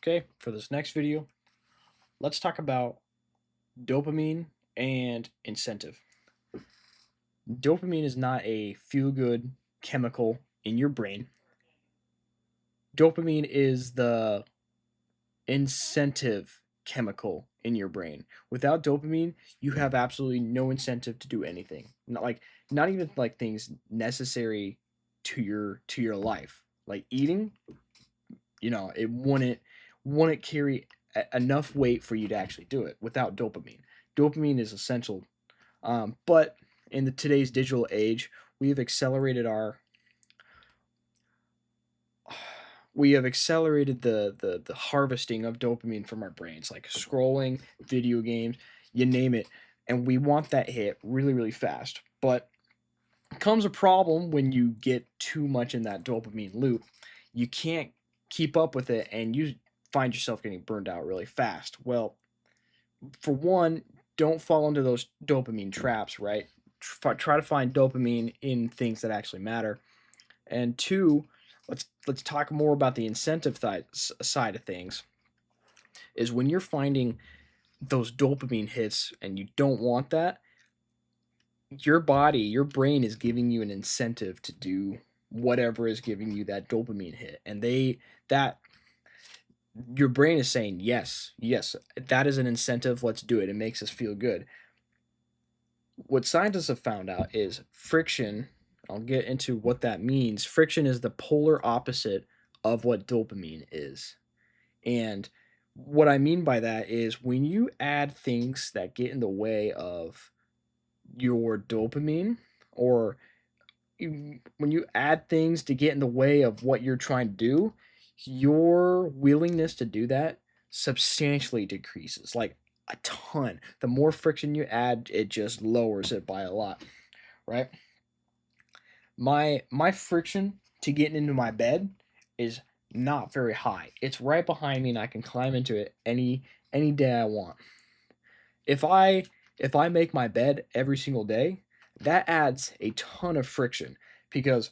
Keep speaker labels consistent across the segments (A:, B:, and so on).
A: Okay, for this next video, let's talk about dopamine and incentive. Dopamine is not a feel good chemical in your brain. Dopamine is the incentive chemical in your brain. Without dopamine, you have absolutely no incentive to do anything. Not even like things necessary to your life. Like eating, it wouldn't carry enough weight for you to actually do it without dopamine. Dopamine is essential. But in today's digital age, we have accelerated our we have accelerated the harvesting of dopamine from our brains, like scrolling, video games, you name it, and we want that hit really, really fast. But comes a problem when you get too much in that dopamine loop. You can't keep up with it, and you find yourself getting burned out really fast. Well, for one, don't fall into those dopamine traps, right? Try to find dopamine in things that actually matter. And two, let's talk more about the incentive side of things. Is when you're finding those dopamine hits and you don't want that, your body, your brain is giving you an incentive to do whatever is giving you that dopamine hit. And that your brain is saying, yes, yes, that is an incentive. Let's do it. It makes us feel good. What scientists have found out is friction. I'll get into what that means. Friction is the polar opposite of what dopamine is. And what I mean by that is when you add things that get in the way of your dopamine, or when you add things to get in the way of what you're trying to do, your willingness to do that substantially decreases, like a ton. The more friction you add, it just lowers it by a lot, right? My friction to getting into my bed is not very high. It's right behind me and I can climb into it any day I want. If I if I make my bed every single day, that adds a ton of friction because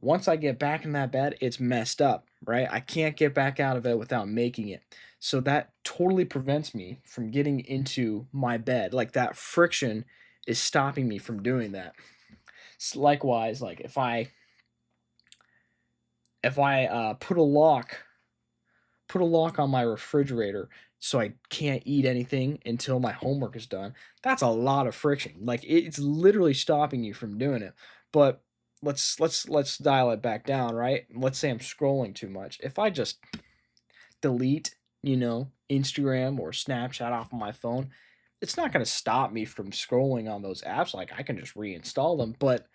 A: once I get back in that bed, it's messed up, right? I can't get back out of it without making it. So that totally prevents me from getting into my bed. Like that friction is stopping me from doing that. Likewise, like if I put a lock on my refrigerator so I can't eat anything until my homework is done. That's a lot of friction. Like it's literally stopping you from doing it. But let's dial it back down, right? Let's say I'm scrolling too much. If I just delete, Instagram or Snapchat off of my phone, it's not going to stop me from scrolling on those apps. Like I can just reinstall them, but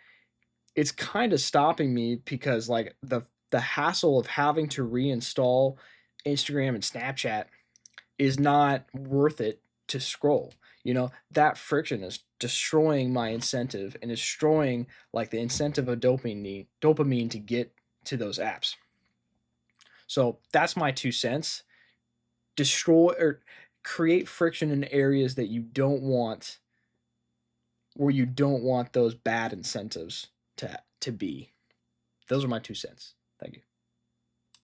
A: it's kind of stopping me because like the hassle of having to reinstall Instagram and Snapchat is not worth it to scroll. That friction is destroying my incentive and destroying like the incentive of dopamine to get to those apps. So that's my 2 cents. Destroy or create friction in areas that you don't want, where you don't want those bad incentives to be. Those are my 2 cents. Thank you.